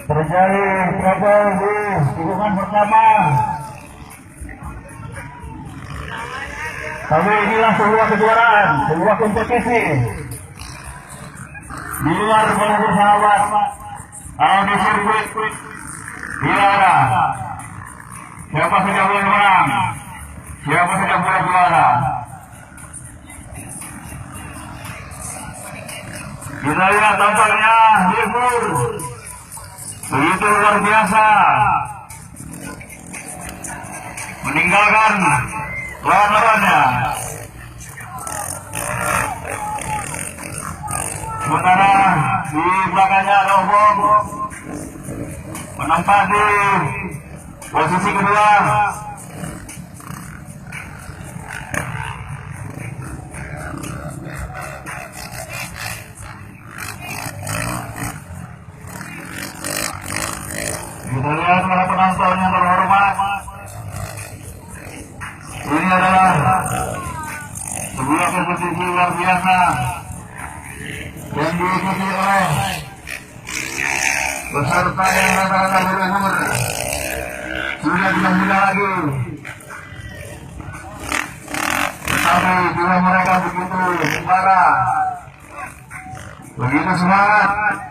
Terjadi trouble di tikungan pertama. Tapi inilah sebuah kejuaraan, sebuah kompetisi di luar bangku sahabat. Kalau di sirkuit tidak ada siapa saja boleh menang, siapa saja boleh juara. Kita lihat tampaknya libur begitu luar biasa, meninggalkan lawan-lawannya. Sementara di belakangnya Rombong menempati posisi kedua. Kita lihat para penonton yang terhormat. Ini adalah sebuah kompetisi luar biasa yang diikuti oleh peserta yang rata-rata berumur sudah tidak muda lagi, tetapi jiwa mereka begitu membara, begitu semangat.